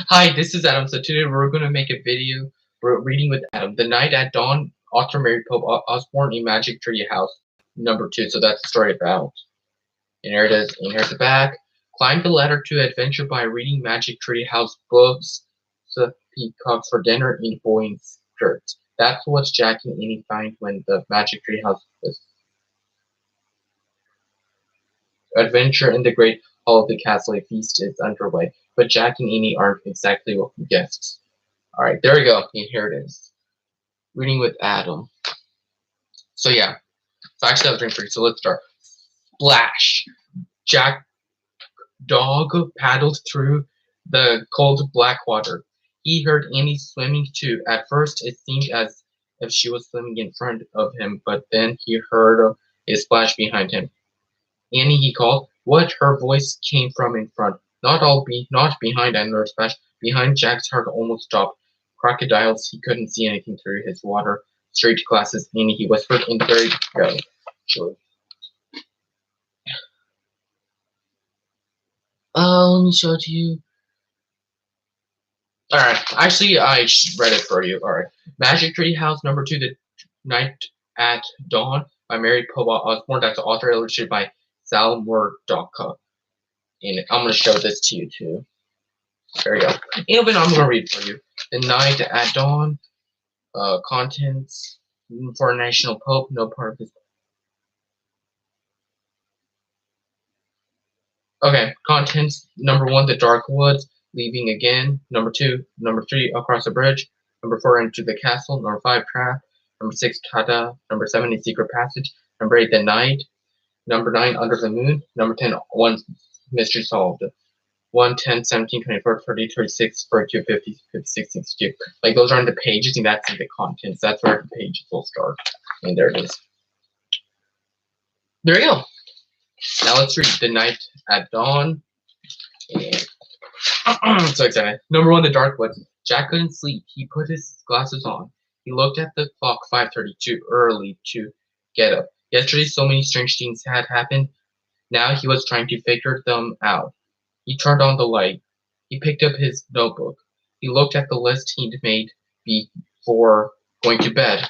Hi, this is Adam. So today we're going to make a video. We're reading with Adam. The Night at Dawn, author Mary Pope Osborne, A Magic Tree House, #2. So that's the story about. And here it is. And here's the back. Climb the ladder to adventure by reading Magic Tree House books. So peacocks for dinner in boy skirts. That's what Jack and Annie find when the Magic Tree House is. Adventure in the Great Hall of the Castle. A feast is underway, but Jack and Annie aren't exactly welcome guests. Alright, there we go. And here it is. Reading with Adam. So yeah. So I actually have a drink for you. So let's start. Splash. Jack Dog paddled through the cold black water. He heard Annie swimming too. At first it seemed as if she was swimming in front of him, but then he heard a splash behind him. Annie, he called. What? Her voice came from in front. Not behind another splash. Behind. Jack's heart almost stopped. Crocodiles, he couldn't see anything through his water straight glasses. Annie, he whispered, and there you go. Sure. Let me show it to you. Alright, actually, I read it for you. Alright. Magic Tree House #2, The Night at Dawn by Mary Pope Osborne. That's the author, illustrated by Sal Murdoch. And I'm going to show this to you, too. There you go. And then I'm going to read it for you. The Night at Dawn. Contents for a national pope. No part of this. Okay, contents. #1, The Dark Woods. Leaving again. #2, #3, Across the Bridge. #4, Into the Castle. #5, Trap. #6, Tada. #7, A Secret Passage. #8, The Night. #9, Under the Moon. #10, One Mystery Solved. 1, 10, 17, 24, 30, 36, 42, 50, 56, 62. Like, those are in the pages, and that's in the contents. That's where the pages will start. And there it is. There you go. Now let's read The Night at Dawn. And I'm so excited. #1, The Dark Woods. Jack couldn't sleep. He put his glasses on. He looked at the clock. 5:30, too early to get up. Yesterday, so many strange things had happened. Now he was trying to figure them out. He turned on the light. He picked up his notebook. He looked at the list he'd made before going to bed.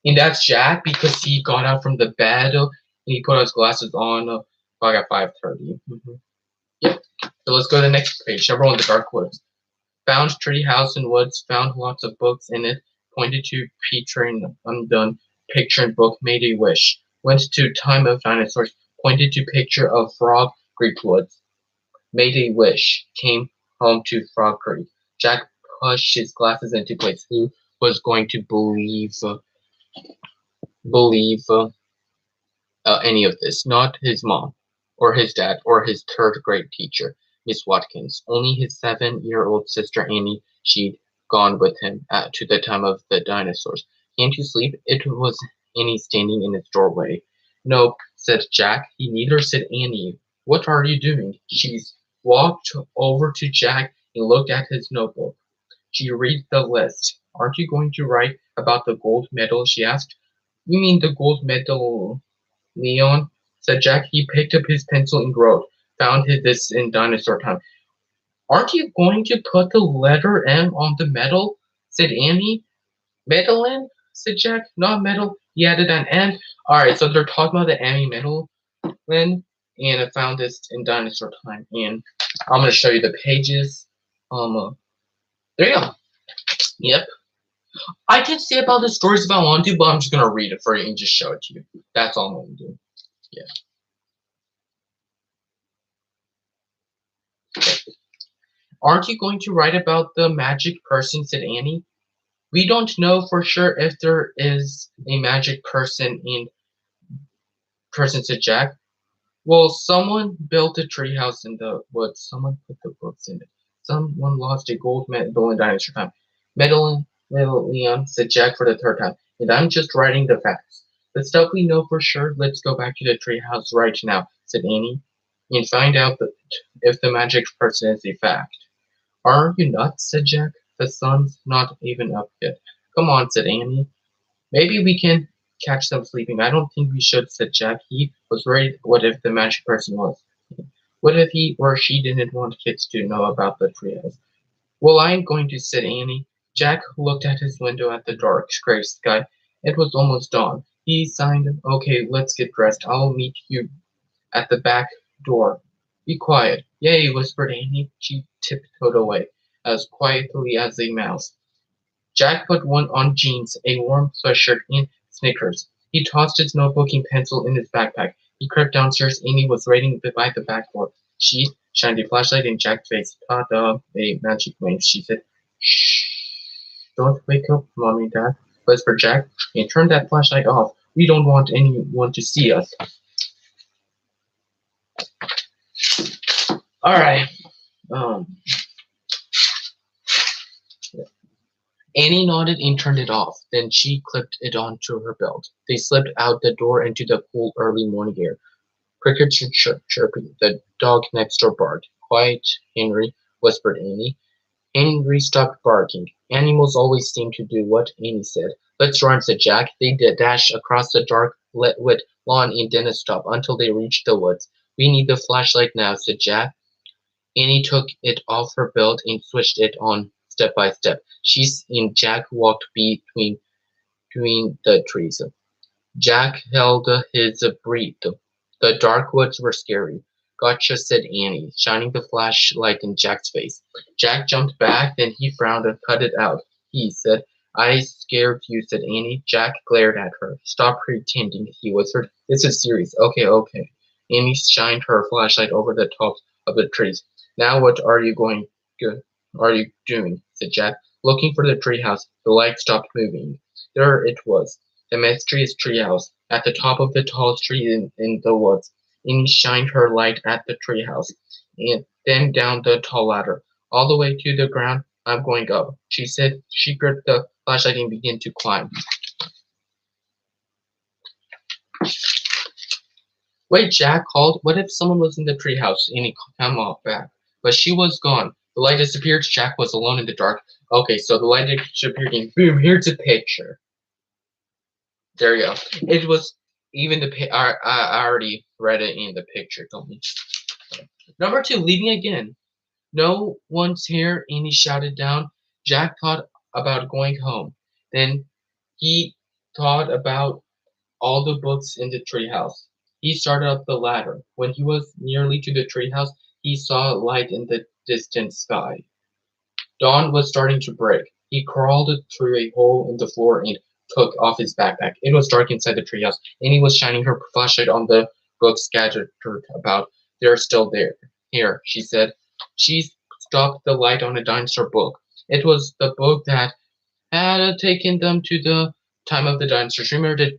And that's Jack because he got out from the bed and he put his glasses on at 5:30. Yep. So let's go to the next page. #1, The Dark Woods. Found tree house in woods. Found lots of books in it. Pointed to Peter and undone. Picture and book. Made a wish. Went to Time of Dinosaurs. Pointed to picture of frog. Greek woods. Made a wish. Came home to Frog Creek. Jack pushed his glasses into place. Who was going to believe any of this? Not his mom, or his dad, or his third-grade teacher, Miss Watkins. Only his 7-year-old sister Annie. She'd gone with him to the time of the dinosaurs. Can't you sleep? It was Annie standing in his doorway. Nope, said Jack. He neither said Annie. What are you doing? She walked over to Jack and looked at his notebook. She read the list. Aren't you going to write about the gold medal? She asked. You mean the gold medal, Leon? Said Jack. He picked up his pencil and wrote. Found this in dinosaur time. Aren't you going to put the letter M on the medal? Said Annie. Medalin? Said Jack. Not medal. He added an N. Alright, so they're talking about the Emmy medal. And I found this in dinosaur time. And I'm going to show you the pages. There you go. Yep. I can say about the stories if I want to, but I'm just going to read it for you and just show it to you. That's all I'm going to do. Yeah. Okay. Aren't you going to write about the magic person? Said Annie. We don't know for sure if there is a magic person, said Jack. Well, someone built a treehouse in the woods. Someone put the books in it. Someone lost a gold medal in dinosaur time. Medal, Leon, said Jack for the 3rd time. And I'm just writing the facts. The stuff we know for sure. Let's go back to the treehouse right now, said Annie, and find out if the magic person is a fact. Are you nuts? Said Jack. The sun's not even up yet. Come on, said Annie. Maybe we can catch them sleeping. I don't think we should, said Jack. He was worried what if the magic person was. What if he or she didn't want kids to know about the treehouse? Well, I ain't going to, said Annie. Jack looked at his window at the dark gray sky. It was almost dawn. He signed, okay, let's get dressed. I'll meet you at the back door. Be quiet. Yay, whispered Annie. She tiptoed away, as quietly as a mouse. Jack put on jeans, a warm sweatshirt, and sneakers. He tossed his notebook and pencil in his backpack. He crept downstairs. Amy was waiting by the back door. She shined a flashlight in Jack's face. Ta-da, a magic wink, she said. Shh, don't wake up, Mommy and Dad, whispered Jack, and turned that flashlight off. We don't want anyone to see us. Alright, um, Annie nodded and turned it off. Then she clipped it onto her belt. They slipped out the door into the cool early morning air. Crickets were chirping. The dog next door barked. Quiet, Henry, whispered Annie. Henry stopped barking. Animals always seemed to do what Annie said. Let's run, said Jack. They dashed across the dark, wet lawn and didn't stop until they reached the woods. We need the flashlight now, said Jack. Annie took it off her belt and switched it on step by step. She and Jack walked between the trees. Jack held his breath. The dark woods were scary. Gotcha, said Annie, shining the flashlight in Jack's face. Jack jumped back, then he frowned and cut it out. He said, I scared you, said Annie. Jack glared at her. Stop pretending, he whispered. This is serious. Okay, okay. Annie shined her flashlight over the tops of the trees. Now what are you doing? Said Jack. Looking for the treehouse. The light stopped moving. There it was. The mysterious treehouse, at the top of the tallest tree in the woods. Annie shined her light at the treehouse, and then down the tall ladder, all the way to the ground. I'm going up, she said. She gripped the flashlight and began to climb. Wait, Jack called. What if someone was in the treehouse? Annie came off back. But she was gone. The light disappeared. Jack was alone in the dark. Okay, so the light disappeared and boom, here's a picture. There you go. It was even I already read it in the picture, don't we? Number 2, leaving again. No one's here, Annie shouted down. Jack thought about going home. Then he thought about all the books in the treehouse. He started up the ladder. When he was nearly to the treehouse, he saw a light in the distant sky. Dawn was starting to break. He crawled through a hole in the floor and took off his backpack. It was dark inside the treehouse. Annie was shining her flashlight on the books scattered about. They're still there. Here, she said. She stopped the light on a dinosaur book. It was the book that had taken them to the time of the dinosaurs. Remember the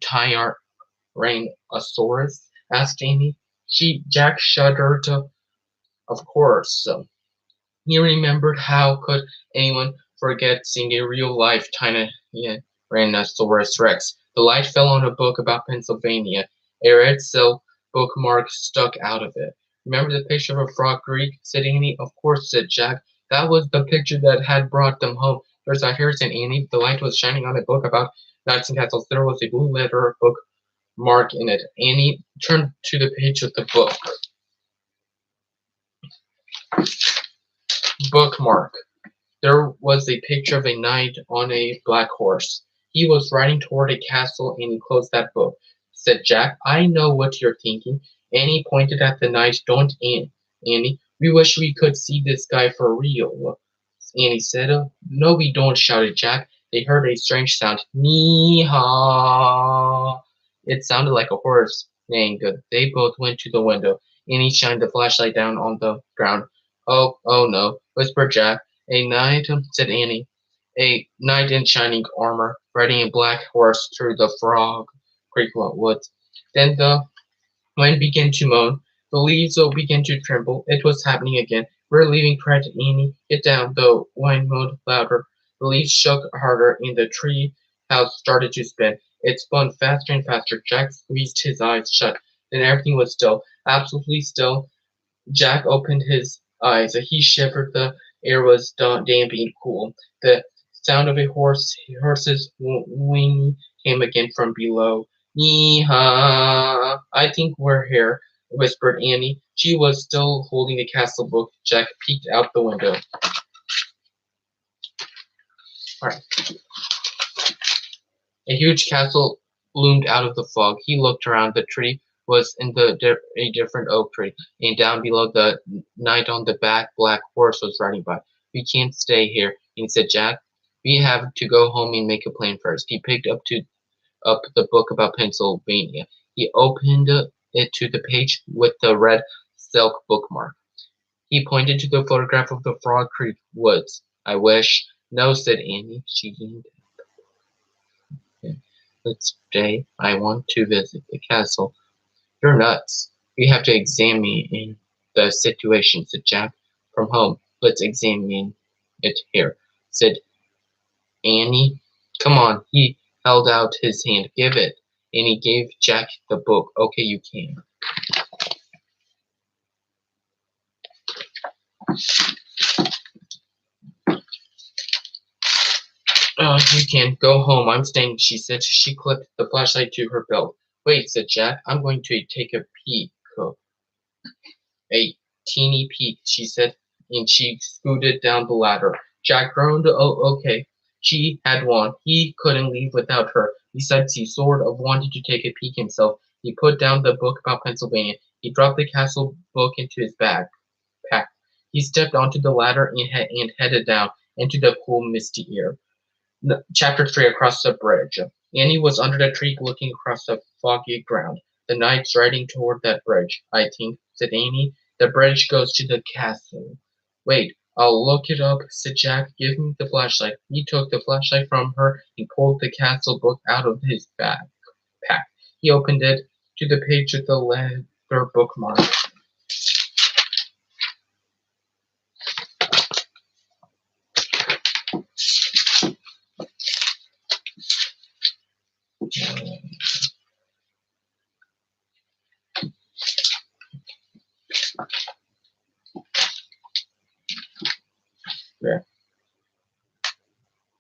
Tyrannosaurus? Asked Amy. Jack shuddered. Of course. He remembered how could anyone forget seeing a real-life Tyrannosaurus Rex. The light fell on a book about Pennsylvania. A red silk bookmark stuck out of it. Remember the picture of a frog Greek? Said Annie. Of course, said Jack. That was the picture that had brought them home. There's a hair, said Annie. The light was shining on a book about knights and castles. There was a blue letter bookmark in it. Annie turned to the page of the book. Bookmark. There was a picture of a knight on a black horse. He was riding toward a castle, and he closed that book. Said Jack, I know what you're thinking. Annie pointed at the knight. Don't, Annie. We wish we could see this guy for real. Annie said. No, we don't, shouted Jack. They heard a strange sound. Nee-haw. It sounded like a horse neighing. They both went to the window. Annie shined the flashlight down on the ground. Oh no, whispered Jack. A knight, said Annie. A knight in shining armor, riding a black horse through the Frog Creek woods. Then the wind began to moan. The leaves began to tremble. It was happening again. We're leaving, cried Annie. Get down. The wind moaned louder. The leaves shook harder, and the tree house started to spin. It spun faster and faster. Jack squeezed his eyes shut. Then everything was still, absolutely still. Jack opened his eyes. He shivered. The air was damp and cool. The sound of a horse's whinny came again from below. Yee-haw! I think we're here. whispered Annie. She was still holding the castle book. Jack peeked out the window. All right. A huge castle loomed out of the fog. He looked around. The tree was in a different oak tree, and down below the knight on the black horse was riding by. "We can't stay here," he said. "Jack, we have to go home and make a plan first." He picked up the book about Pennsylvania. He opened it to the page with the red silk bookmark. He pointed to the photograph of the Frog Creek woods. "I wish." "No," said Annie. She leaned. "Let's stay. I want to visit the castle." "You're nuts. We have to examine the situation," said Jack. "From home. Let's examine it here," said Annie. "Come on." He held out his hand. "Give it." Annie gave Jack the book. "Okay, you can." "You can go home. I'm staying," she said. She clipped the flashlight to her belt. "Wait," said Jack. "I'm going to take a peek." "A teeny peek," she said, and she scooted down the ladder. Jack groaned. "Oh, okay." She had won. He couldn't leave without her. Besides, he sort of wanted to take a peek himself. He put down the book about Pennsylvania. He dropped the castle book into his pack. He stepped onto the ladder and headed down into the cool, misty air. Chapter 3. Across the bridge. Annie was under the tree looking across the foggy ground. "The knight's riding toward that bridge, I think," said Annie. "The bridge goes to the castle." "Wait, I'll look it up," said Jack. "Give me the flashlight." He took the flashlight from her and pulled the castle book out of his backpack. He opened it to the page with the leather bookmark. There.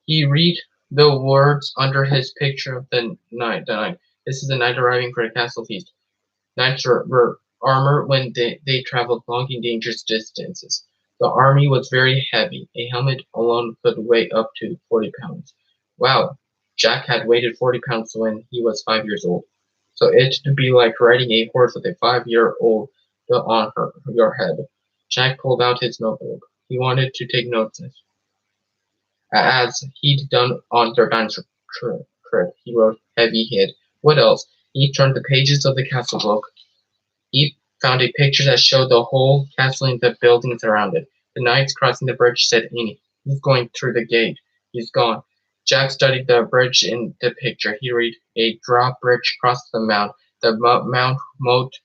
He read the words under his picture of the knight. "This is the knight arriving for the castle feast." Knights were armored when they traveled long and dangerous distances. The army was very heavy. A helmet alone could weigh up to 40 pounds. Wow, Jack had weighed 40 pounds when he was 5 years old. So it'd be like riding a horse with a 5-year-old on your head. Jack pulled out his notebook. He wanted to take notes as he'd done on their dinosaur trip. He wrote heavy-head. What else? He turned the pages of the castle book. He found a picture that showed the whole castle and the buildings around it. "The knight's crossing the bridge," said Annie. "He's going through the gate. He's gone." Jack studied the bridge in the picture. He read, "A drawbridge crossed the moat. The moat.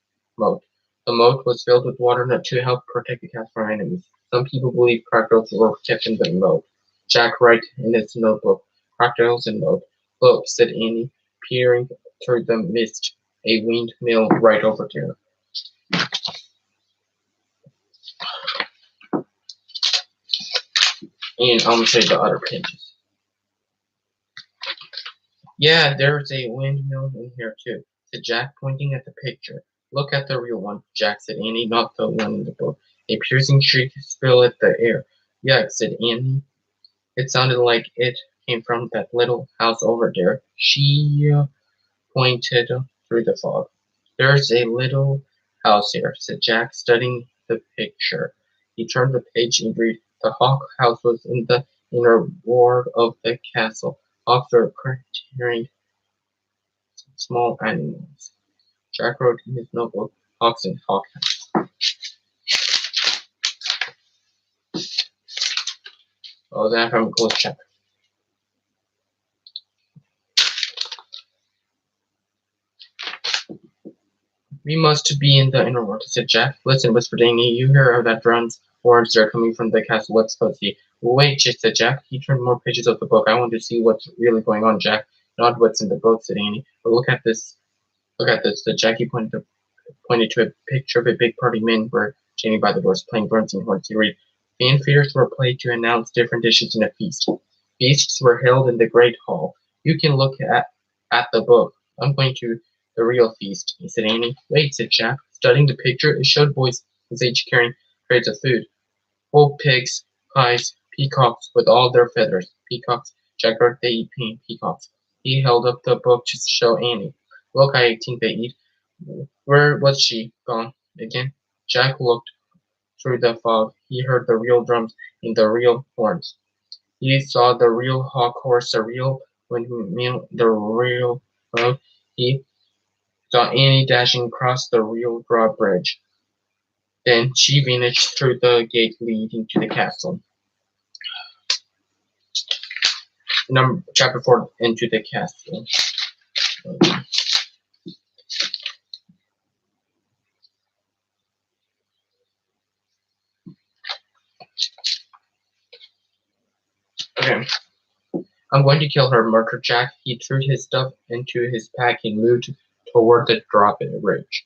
The moat was filled with water to help protect the castle from enemies. Some people believe crocodiles were kept in the moat." Jack wrote in his notebook, "Crocodiles and moat." "Look," said Annie, peering through the mist. "A windmill right over there." And I'm gonna show you the other pages. "Yeah, there's a windmill in here too," said Jack, pointing at the picture. "Look at the real one," Jack said. "Annie, not the one in the book." A piercing shriek filled the air. "Yeah," said Annie. "It sounded like it came from that little house over there." She pointed through the fog. "There's a little house here," said Jack, studying the picture. He turned the page and read. The Hawk House was in the inner ward of the castle. Hawks were carrying small animals. Jack wrote in his notebook, "Hawks and Hawk House." Oh, then I'm going to check. "We must be in the inner ward," said Jack. "Listen," whispered Amy. "You hear that drums? Horns? They're coming from the castle. Let's go see." "Wait," said Jack. He turned more pages of the book. "I want to see what's really going on, Jack." "Not what's in the book," said Annie. "But look at this. Look at this." The Jackie pointed to a picture of a big party. Men were standing by the doors, playing drums and horns. He read, "Fanfares were played to announce different dishes in a feast. Feasts were held in the great hall. You can look at the book. I'm going to the real feast," said Annie. "Wait," said Jack. Studying the picture, it showed boys his age carrying trays of food. Whole pigs, pies, peacocks with all their feathers. Peacocks, Jack heard they eat peacocks. He held up the book to show Annie. Look, I think they eat. Where was she? Gone again? Jack looked through the fog. He heard the real drums and the real horns. He saw the real hawk horse, the real windmill, the real road. He saw Annie dashing across the real drawbridge. Then she vanished through the gate leading to the castle. Chapter 4, Into the Castle. Okay. I'm going to kill her, murmured Jack. He threw his stuff into his pack and moved toward the drawbridge.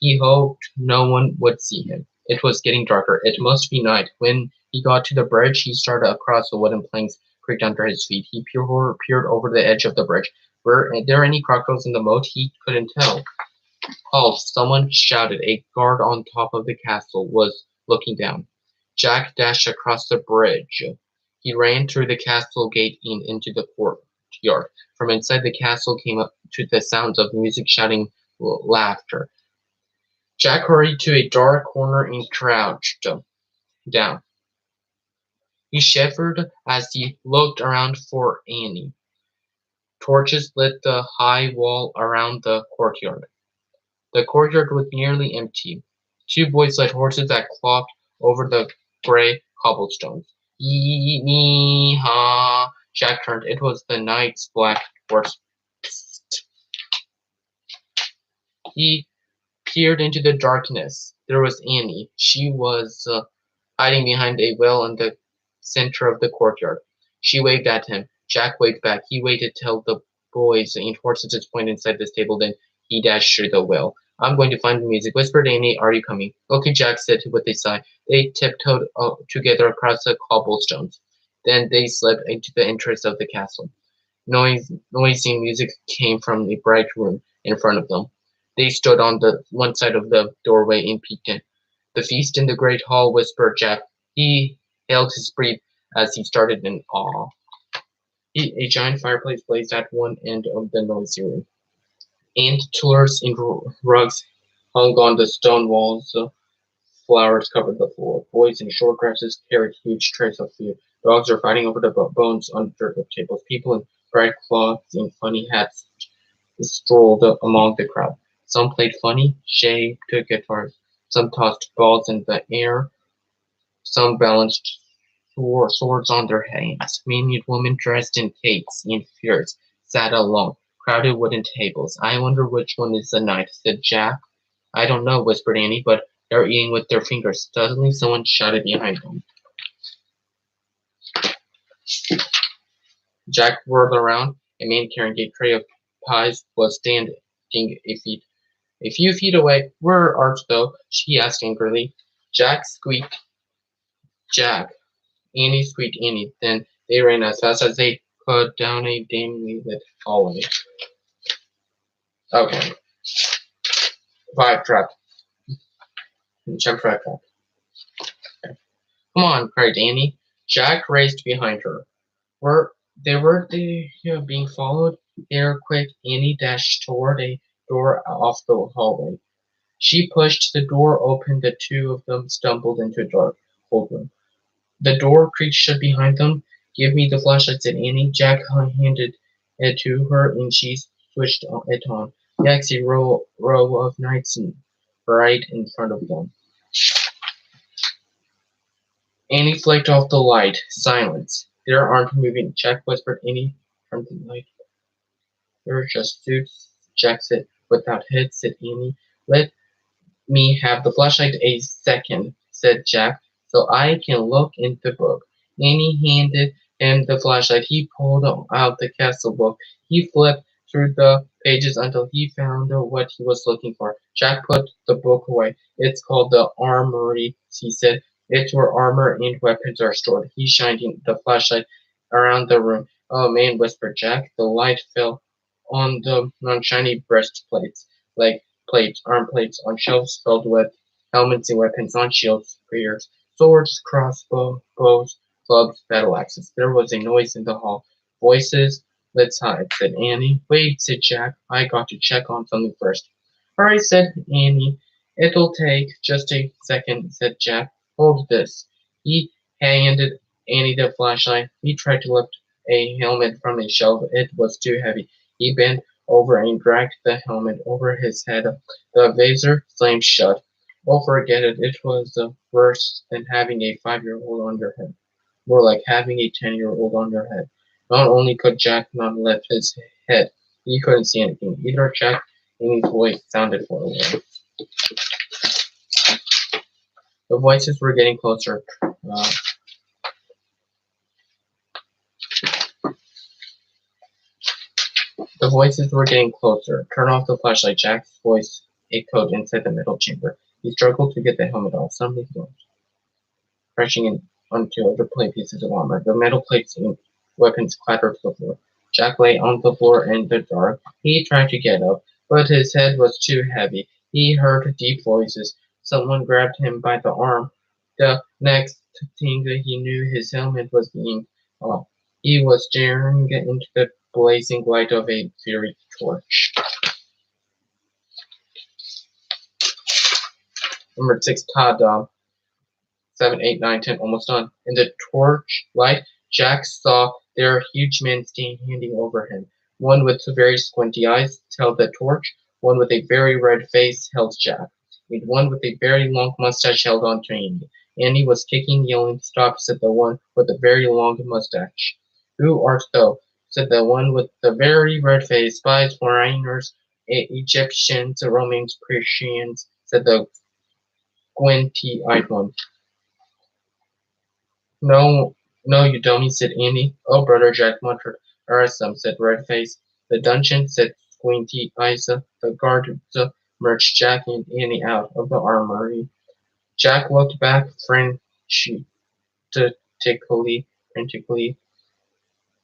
He hoped no one would see him. It was getting darker. It must be night. When he got to the bridge, he started across the wooden planks creaked under his feet. He peered over the edge of the bridge. Were there any crocodiles in the moat? He couldn't tell. Halt! Someone shouted. A guard on top of the castle was looking down. Jack dashed across the bridge. He ran through the castle gate and into the courtyard. From inside the castle came up to the sounds of music, shouting, laughter. Jack hurried to a dark corner and crouched down. He shivered as he looked around for Annie. Torches lit the high wall around the courtyard. The courtyard was nearly empty. Two boys led horses that clopped over the gray cobblestones. Yee-nee-ha! Jack turned. It was the knight's black horse. Psst. He peered into the darkness. There was Annie. She was hiding behind a well in the center of the courtyard. She waved at him. Jack waved back. He waited till the boys and horses disappointed inside the stable. Then he dashed through the well. I'm going to find the music, whispered Annie. Are you coming? Okay, Jack said with a sigh. They tiptoed together across the cobblestones. Then they slipped into the entrance of the castle. Noisy music came from the bright room in front of them. They stood on the one side of the doorway and peeked in. The feast in the great hall, whispered Jack. He held his breath as he started in awe. A giant fireplace blazed at one end of the noisy room. Antlers and rugs hung on the stone walls. Flowers covered the floor. Boys in short dresses carried huge trays of food. Dogs were fighting over the bones under the tables. People in bright cloths and funny hats strolled among the crowd. Some played funny, shaped guitars. Some tossed balls in the air. Some balanced swords on their hands. Men and women dressed in capes and furs sat along crowded wooden tables. I wonder which one is the knight, said Jack. I don't know, whispered Annie, but they're eating with their fingers. Suddenly someone shouted behind them. Jack whirled around. A man carrying a tray of pies was standing a few feet away. Where art thou? She asked angrily. Jack squeaked. Jack. Annie squeaked Annie. Then they ran as fast as they could down a dimly lit hallway. Okay. Five trap. Chapter 5 trap. Okay. Come on, cried Annie. Jack raced behind her. Were they being followed? They were quick. Annie dashed toward a door off the hallway. She pushed the door open. The two of them stumbled into a dark, cold room. The door creaked shut behind them. Give me the flashlight, said Annie. Jack handed it to her, and she switched it on. Next, a row of knights right in front of them. Annie flicked off the light. Silence. There aren't moving. Jack whispered. Annie turned the light. They're just suits. Jack said. Without heads, said Annie. Let me have the flashlight a second, said Jack, so I can look in the book. Annie handed him the flashlight. He pulled out the castle book. He flipped through the pages until he found what he was looking for. Jack put the book away. It's called the Armory, he said. It's where armor and weapons are stored. He shined the flashlight around the room. Oh man, whispered Jack. The light fell on the non-shiny breastplates like plates, arm plates on shelves filled with helmets and weapons on shields, spears, swords, crossbows, bows, clubs, battle axes. There was a noise in the hall. Voices. Let's hide, said Annie. Wait, said Jack. I got to check on something first. All right, said Annie. It'll take just a second, said Jack. Hold this. He handed Annie the flashlight. He tried to lift a helmet from a shelf. It was too heavy. He bent over and dragged the helmet over his head. The visor slammed shut. Oh, forget it. It was worse than having a 5-year-old on your head. More like having a 10-year-old on your head. Not only could Jack not lift his head, he couldn't see anything. Either Jack and his voice sounded far away. The voices were getting closer. The voices were getting closer. Turn off the flashlight. Jack's voice echoed inside the metal chamber. He struggled to get the helmet off. Suddenly, crashing in onto other plate pieces of armor. The metal plates and weapons clattered to the floor. Jack lay on the floor in the dark. He tried to get up, but his head was too heavy. He heard deep voices. Someone grabbed him by the arm. The next thing he knew, his helmet was being off. He was staring into the blazing light of a fiery torch. Number 6, ta-da. 7, 8, 9, 10, almost done. In the torch light, Jack saw there a huge man standing over him. One with very squinty eyes held the torch, one with a very red face held Jack, and one with a very long mustache held on to Annie. Annie was kicking, yelling, "Stop," said the one with the very long mustache. "Who art thou?" said the one with the very red face. "Spies, foreigners, Egyptians, Romans, Persians," said the squinty-eyed one. "No, no, you dummy," said Annie. "Oh, brother," Jack muttered. "There are some," said Redface. "The dungeon," said Squinty Eyes. The guards marched Jack and Annie out of the armory. Jack looked back frantically.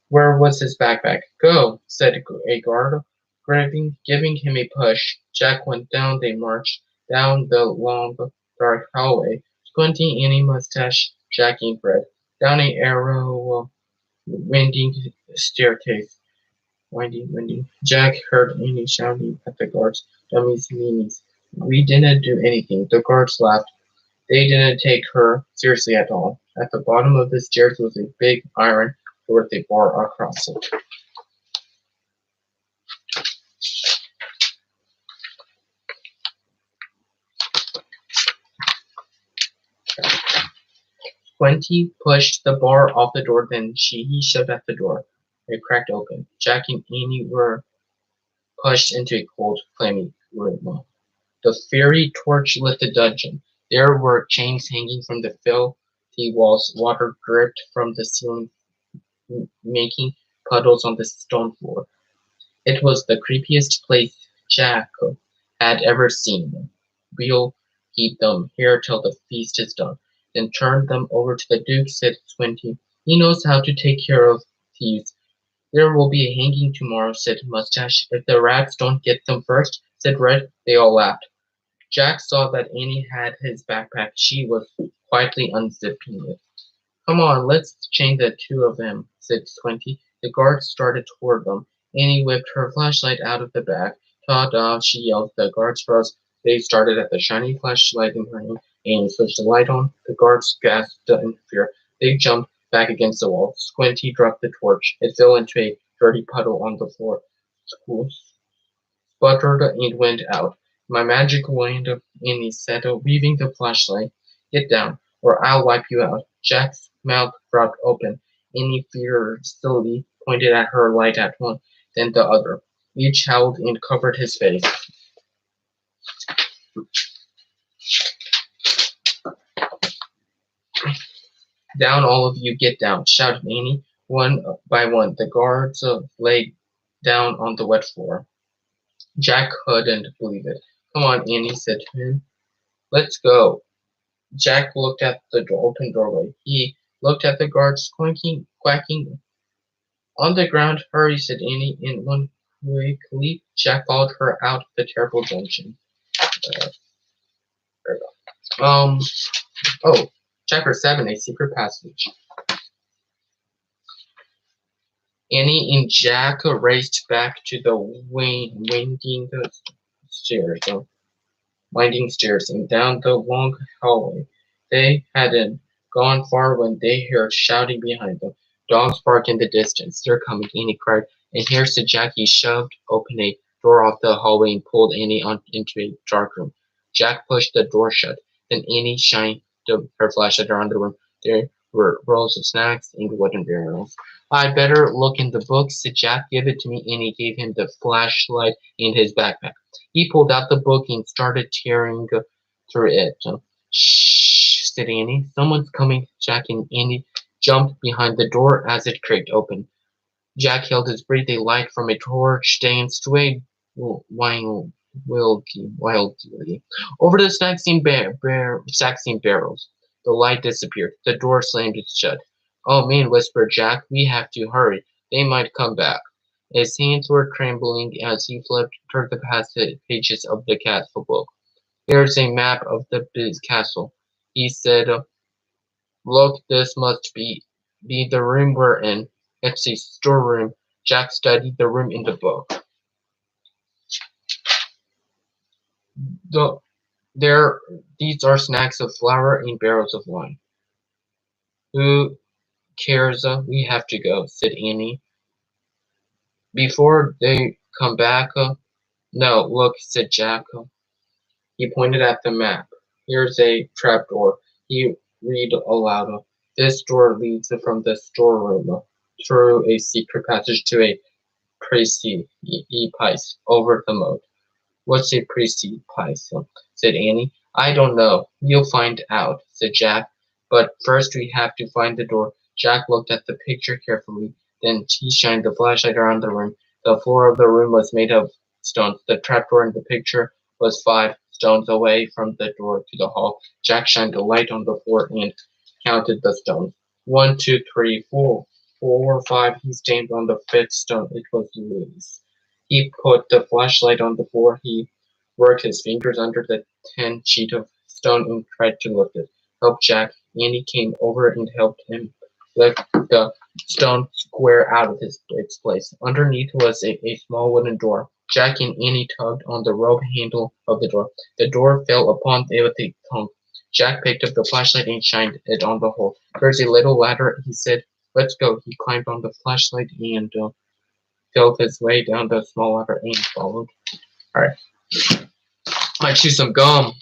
Where was his backpack? "Go," said a guard, giving him a push. Jack went down. They marched down the long, dark hallway. Squinty, Annie, Mustache, Jack, and Fred. Down a narrow, winding staircase. Winding. Jack heard Annie shouting at the guards. "Dummies, meanies. We didn't do anything." The guards laughed. They didn't take her seriously at all. At the bottom of the stairs was a big iron door with a bar across it. Squinty pushed the bar off the door, then he shoved at the door. It cracked open. Jack and Annie were pushed into a cold, clammy room. The fairy torch lit the dungeon. There were chains hanging from the filthy walls. Water dripped from the ceiling, making puddles on the stone floor. It was the creepiest place Jack had ever seen. "We'll keep them here till the feast is done, then turn them over to the Duke," said Squinty. "He knows how to take care of thieves." "There will be a hanging tomorrow," said Mustache. "If the rats don't get them first," said Red. They all laughed. Jack saw that Annie had his backpack. She was quietly unzipping it. "Come on, let's chain the two of them," said Squinty. The guards started toward them. Annie whipped her flashlight out of the bag. "Ta-da!" she yelled. The guards froze. They started at the shiny flashlight in her hand. Annie switched the light on. The guards gasped in fear. They jumped back against the wall. Squinty dropped the torch. It fell into a dirty puddle on the floor. Sputtered and went out. "My magic wand," Annie said, weaving the flashlight. "Get down, or I'll wipe you out." Jack's mouth dropped open. Annie fiercely pointed at her light at one, then the other. Each howled and covered his face. "Down, all of you, get down," shouted Annie. One by one, the guards lay down on the wet floor. Jack couldn't believe it. "Come on," Annie said to him. "Let's go." Jack looked at the open doorway. He looked at the guards quacking. "On the ground, hurry," said Annie. In one quick leap, Jack followed her out of the terrible dungeon. Uh, there we go. Oh, chapter 7, A Secret Passage. Annie and Jack raced back to the stairs, winding stairs and down the long hallway. They hadn't gone far when they heard shouting behind them. Dogs barked in the distance. They're coming, Annie cried. And here's to Jack. He shoved open a door off the hallway and pulled Annie into a dark room. Jack pushed the door shut. Then Annie shined her flashlight around the room. There were rows of snacks and wooden barrels. I'd better look in the book, said Jack. Give it to me. Annie gave him the flashlight in his backpack. He pulled out the book and started tearing through it. Shh, said Annie. Someone's coming. Jack and Annie jumped behind the door as it creaked open. Jack held his breath. A light from a torch danced swayed wildly over the stacks and barrels. The light disappeared. The door slammed shut. Oh man, whispered Jack. We have to hurry. They might come back. His hands were trembling as he flipped through the pages of the castle book. Here's a map of the castle, he said. Look, this must be the room we're in. It's a storeroom. Jack studied the room in the book. These are snacks of flour and barrels of wine. Who cares? We have to go, said Annie. Before they come back? No, look, said Jack. He pointed at the map. Here's a trapdoor. He read aloud. This door leads from the storeroom through a secret passage to a precipice over the moat. What's a precipice? Said Annie. I don't know. You'll find out, said Jack. But first we have to find the door. Jack looked at the picture carefully. Then he shined the flashlight around the room. The floor of the room was made of stones. The trapdoor in the picture was 5 stones away from the door to the hall. Jack shined the light on the floor and counted the stones. 1, 2, 3, 4. 4, 5. He stamped on the 5th stone. It was loose. He put the flashlight on the floor. He worked his fingers under the 10 sheet of stone and tried to lift it. Help Jack. Annie came over and helped him lift the stone square out of its place. Underneath was a small wooden door. Jack and Annie tugged on the rope handle of the door. The door fell upon it with a thump. Jack picked up the flashlight and shined it on the hole. There's a little ladder, he said. Let's go. He climbed on the flashlight and felt his way down the small ladder and followed. Alright. I chew some gum.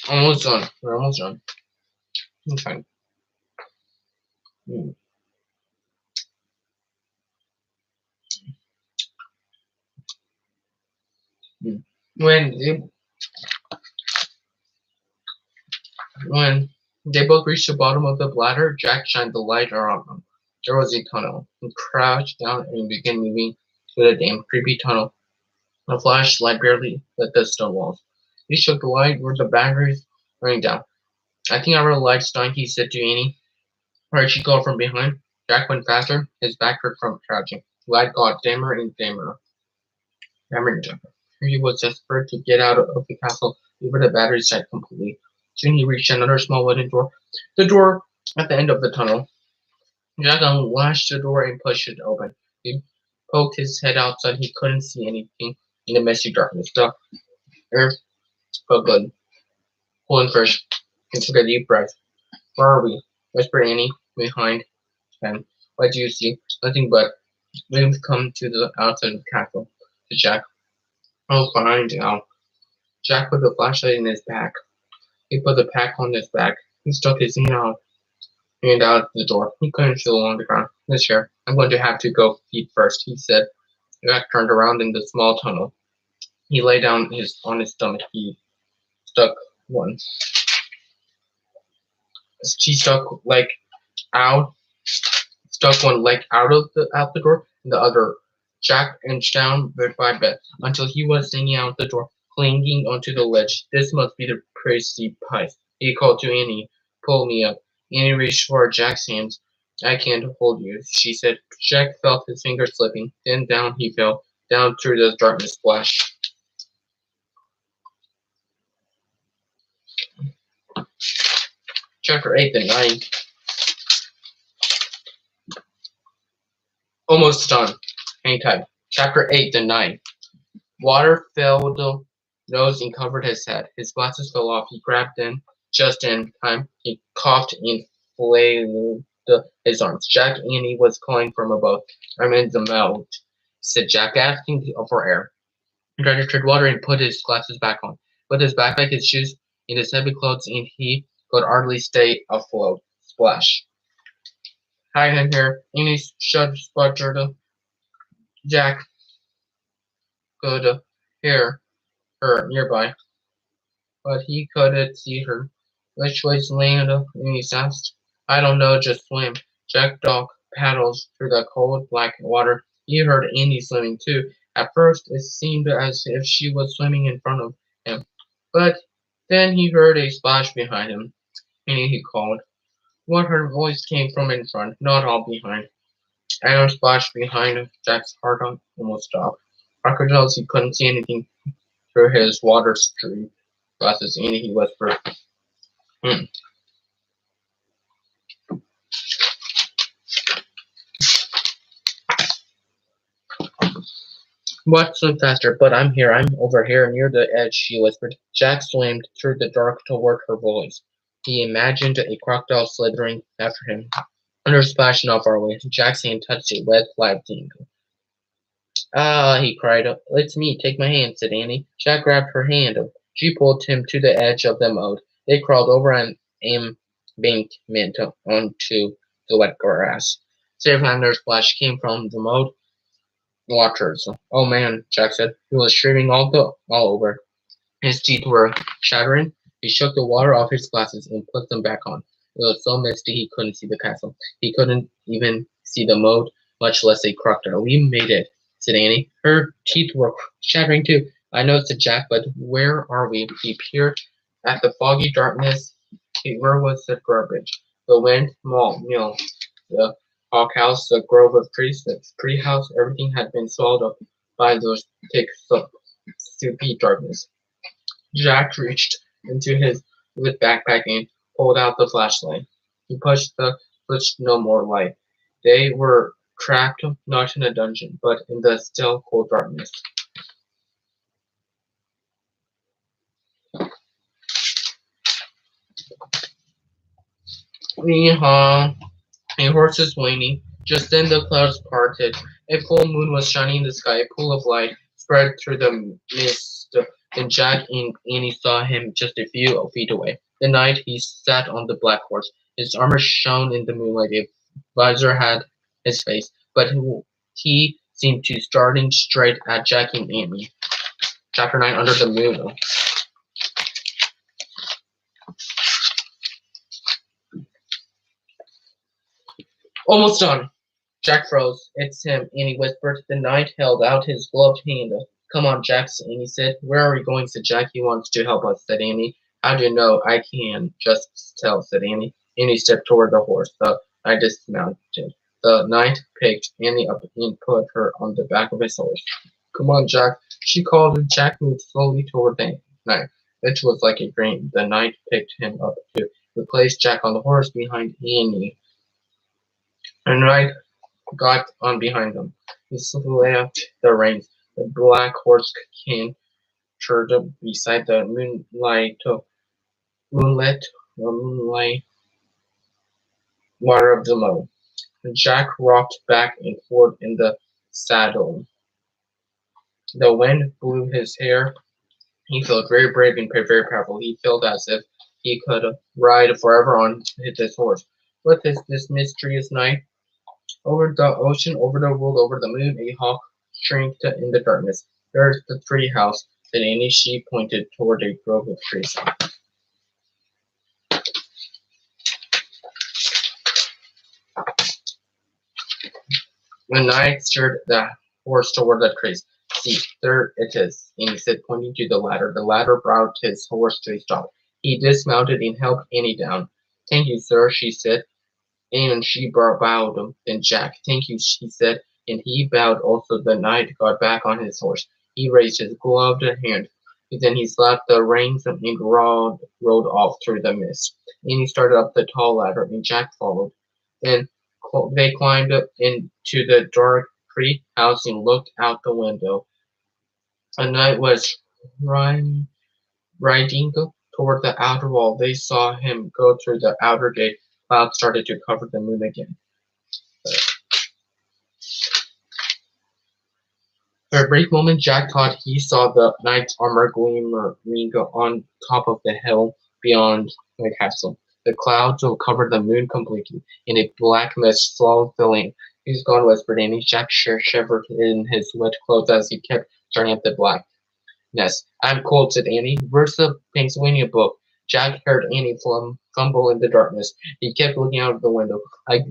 Almost done. We're almost done. Okay. Mm. Mm. When they both reached the bottom of the bladder, Jack shined the light around them. There was a tunnel. He crouched down and began moving through the damn creepy tunnel. The flashlight barely lit the stone walls. He shook the light where the batteries running down. I think our light's dying, he said to Annie. Hurry, she called from behind. Jack went faster, his back hurt from crouching. The light got dimmer and dimmer. He was desperate to get out of the castle before the batteries died completely. Soon he reached another small wooden door. The door at the end of the tunnel. Jack unlatched the door and pushed it open. He poked his head outside. He couldn't see anything in the misty darkness. The air felt good. Cool and fresh. He took a deep breath. Where are we? Whispered Annie behind him. What do you see? Nothing but. We've come to the outside of the castle, said Jack. I'll find out. Jack put the flashlight in his back. He put the pack on his back. He stuck his hand out the door. He couldn't feel along the ground. This chair. I'm going to have to go feet first, he said. Jack turned around in the small tunnel. He lay down on his stomach. He stuck one. She stuck one leg out the door, and the other. Jack inched down bit by bit until he was hanging out the door. clinging onto the ledge. "This must be the precipice," he called to Annie. "Pull me up." Annie reached for Jack's hands. "I can't hold you," she said. Jack felt his fingers slipping. Then down he fell, down through the darkness. Splash. Chapter 8, The Night. Almost done. Hang tight. Chapter 8, The Night. Water filled the nose and covered his head. His glasses fell off. He grabbed them just in time. He coughed and flailed his arms. "Jack," Annie was calling from above. "I'm in the moat," said Jack, gasping for air. He tried to tread water and put his glasses back on. With his backpack, his shoes, and his heavy clothes, and he could hardly stay afloat. Splash. "Hi, I'm here." Annie sputtered. Jack could hear her nearby, but he couldn't see her. "Which way's land?" Annie asked. "I don't know, just swim." Jack Dog paddled through the cold black water. He heard Annie swimming too. At first it seemed as if she was swimming in front of him, but then he heard a splash behind him. "Annie," he called. What her voice came from in front, not all behind. Iron splash behind Jack's heart almost stopped. Crocodiles, he couldn't see anything through his water-streaked glasses. "Annie," he whispered. "Hmm." "What? Swim faster." "But I'm here. I'm over here near the edge," she whispered. Jack swam through the dark toward her voice. He imagined a crocodile slithering after him. Under a splash not far away, Jack's hand touched a wet flag thing. "Ah!" he cried. "It's me. Take my hand," said Annie. Jack grabbed her hand. She pulled him to the edge of the moat. They crawled over an embankment onto the wet grass. Safe another splash came from the moat waters. "Oh man," Jack said. He was streaming all over. His teeth were chattering. He shook the water off his glasses and put them back on. It was so misty he couldn't see the castle. He couldn't even see the moat, much less a crocodile. "We made it," said Annie. Her teeth were chattering too. "I know," said Jack, "but where are we?" He peered at the foggy darkness. Where was the garbage? The windmill, the hog house, the grove of trees, the tree house, everything had been swallowed up by those thick, soupy darkness. Jack reached into his lit backpack and pulled out the flashlight. He pushed no more light. They were trapped not in a dungeon, but in the still cold darkness. Yeehaw! A horse's whinny. Just then the clouds parted. A full moon was shining in the sky. A pool of light spread through the mist. Then Jack and Annie saw him just a few feet away. The knight, he sat on the black horse. His armor shone in the moonlight. A visor had his face, but he seemed to starting straight at Jack and Annie. Chapter 9, Under the Moon. Almost done. Jack froze. "It's him," Annie whispered. The knight held out his gloved hand. "Come on, Jack," Annie said. "Where are we going?" said Jack. "He wants to help us," said Annie. "How do you know?" "I can just tell," said Annie. Annie stepped toward the horse. The knight dismounted. The knight picked Annie up and put her on the back of his horse. "Come on, Jack," she called. Jack moved slowly toward the knight. It was like a dream. The knight picked him up too. We placed Jack on the horse behind Annie. And Knight got on behind them. He slapped the reins. The black horse cantered beside the moonlit water of the moat. Jack rocked back and forth in the saddle. The wind blew his hair. He felt very brave and very powerful. He felt as if he could ride forever on his horse. What is this mysterious night? Over the ocean, over the world, over the moon, a hawk shrieked in the darkness. "There's the tree house," said Annie. She pointed toward a grove of trees. The knight steered the horse toward the trees. See, there it is, Annie said, pointing to the ladder. The ladder brought his horse to a stop. He dismounted and helped Annie down. Thank you, sir, she said, and she bowed him. Then Jack, thank you, she said, and he bowed also. The knight got back on his horse. He raised his gloved hand. Then he slapped the reins and rode off through the mist. Annie started up the tall ladder, and Jack followed. Then they climbed up into the dark tree house and looked out the window. A knight was riding toward the outer wall. They saw him go through the outer gate. Clouds started to cover the moon again. For a brief moment, Jack thought he saw the knight's armor gleaming on top of the hill beyond the castle. The clouds will cover the moon completely, and a black mist slowly filling. He's gone, whispered Annie. Jack shivered in his wet clothes as he kept staring at the blackness. I'm cold, said Annie. Where's the Pennsylvania book? Jack heard Annie fumble in the darkness. He kept looking out of the window. I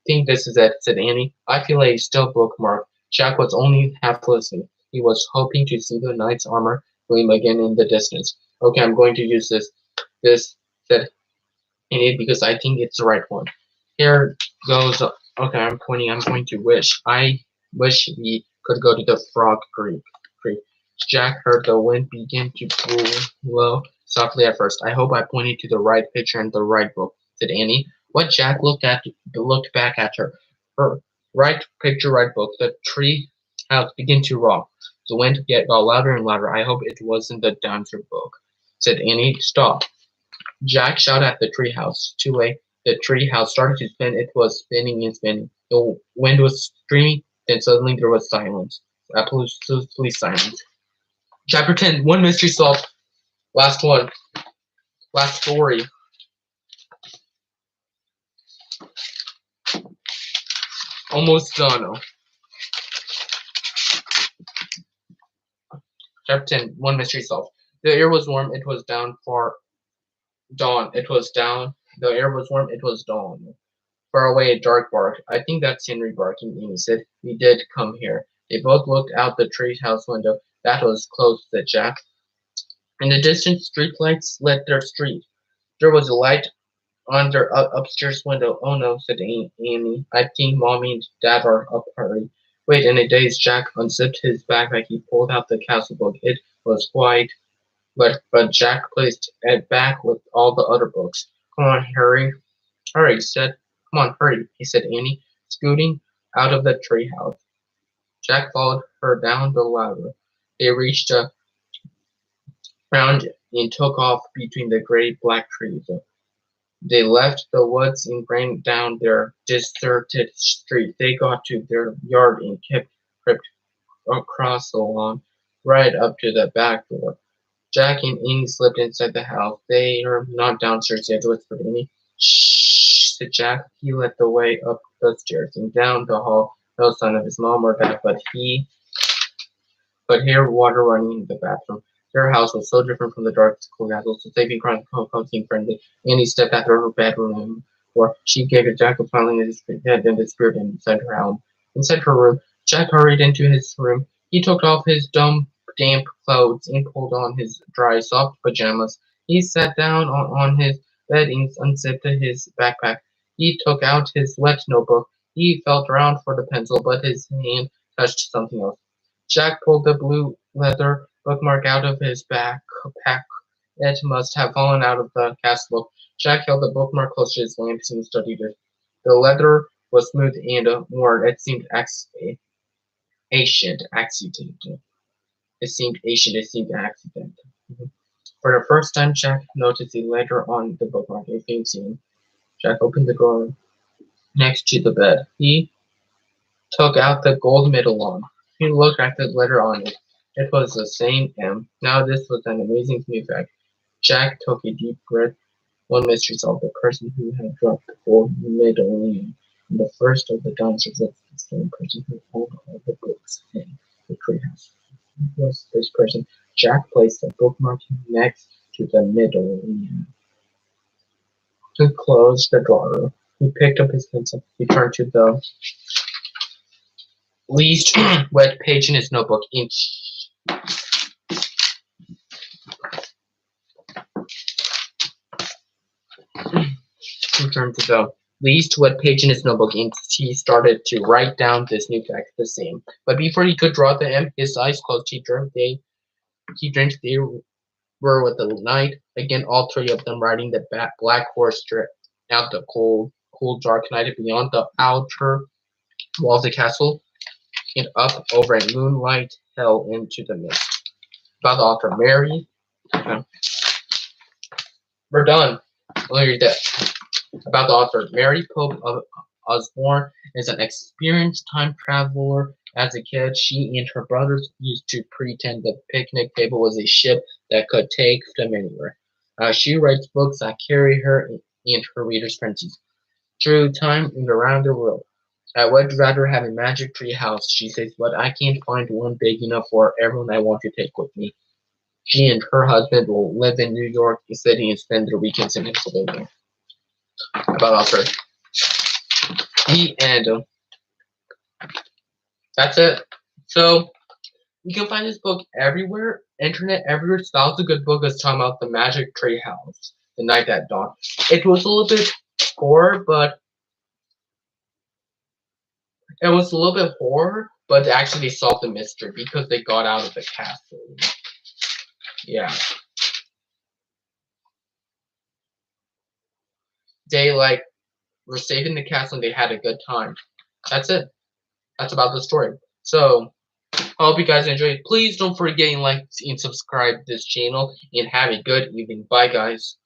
think this is it, said Annie. I feel a still bookmark. Jack was only half listening. He was hoping to see the knight's armor gleam again in the distance. Okay, I'm going to use this, said Annie, because I think it's the right one. Here goes. Okay, I'm going to wish. I wish we could go to the Frog Creek. Jack heard the wind begin to blow softly at first. I hope I pointed to the right picture and the right book, said Annie. What? Jack looked back at her. Her right picture, right book. The tree house began to rock. The wind got louder and louder. I hope it wasn't the dancer book, said Annie. Stop. Jack shouted at the tree house. The tree house started to spin. It was spinning and spinning. The wind was screaming. Then suddenly there was silence. Absolutely silence. Chapter 10. One mystery solved. Last one. Last story. Almost done. Chapter 10. One mystery solved. The air was warm. It was down for dawn. It was down. The air was warm. It was dawn. Far away, a dark barked. I think that's Henry barking, Amy said. We did come here. They both looked out the treehouse window. That was close, said Jack. In the distance, streetlights lit their street. There was a light on their upstairs window. Oh no, said Amy. I think Mommy and Dad are up early. Wait, in a daze, Jack unzipped his backpack. He pulled out the castle book. It was quite but Jack placed it back with all the other books. Come on, hurry, said. Come on, hurry, he said Annie, scooting out of the treehouse. Jack followed her down the ladder. They reached a round and took off between the great black trees. They left the woods and ran down their deserted street. They got to their yard and crept across the lawn, right up to the back door. Jack and Annie slipped inside the house. They are not downstairs yet, whispered Annie. Shh, said Jack. He led the way up the stairs and down the hall. No sign of his mom or dad, but here water running in the bathroom. Their house was so different from the dark schoolhouse, so safe and cozy and friendly. Annie stepped out of her bedroom door. She gave a Jack a smiling head and disappeared inside her home. Inside her room, Jack hurried into his room. He took off his damp clothes and pulled on his dry, soft pajamas. He sat down on his bed and unzipped his backpack. He took out his wet notebook. He felt around for the pencil, but his hand touched something else. Jack pulled the blue leather bookmark out of his backpack. It must have fallen out of the castle book. Jack held the bookmark close to his lamp and studied it. The leather was smooth and worn. It seemed ancient. It seemed accident. For the first time, Jack noticed a letter on the bookmark, a faint seam. Jack opened the drawer next to the bed. He took out the gold medal one. He looked at the letter on it. It was the same M. Now this was an amazing new fact. Jack took a deep breath. One mystery solved. The person who had dropped the gold medallion in the first of the dancers was the same person who owned all the books in the treehouse. Who was this person? Jack placed the bookmark next to the medallion. He closed the drawer. He picked up his pencil. He turned to the least wet page in his notebook. He turned to the least wet page in his notebook, and he started to write down this new fact the same. But before he could draw them, his eyes closed. He dreamt they were with the night. Again, all three of them riding the black horse out the cold, dark night beyond the outer walls of the castle, and up over a moonlight hell into the mist. About the author, Mary. We're done. Let me read that. About the author, Mary Pope of Osborne is an experienced time traveler. As a kid, she and her brothers used to pretend the picnic table was a ship that could take them anywhere. She writes books that carry her and her readers' frenzies through time and around the world. I would rather have a magic tree house, she says, but I can't find one big enough for everyone I want to take with me. She and her husband will live in New York City and spend their weekends in Pennsylvania. About author. The end. That's it. So you can find this book everywhere, internet everywhere. That was a good book. It's talking about the magic tree house, the night that dawned. It was a little bit horror, but actually they solved the mystery because they got out of the castle. Yeah. They were safe in the castle and they had a good time. That's it. That's about the story. So I hope you guys enjoyed. Please don't forget to like and subscribe to this channel and have a good evening. Bye guys.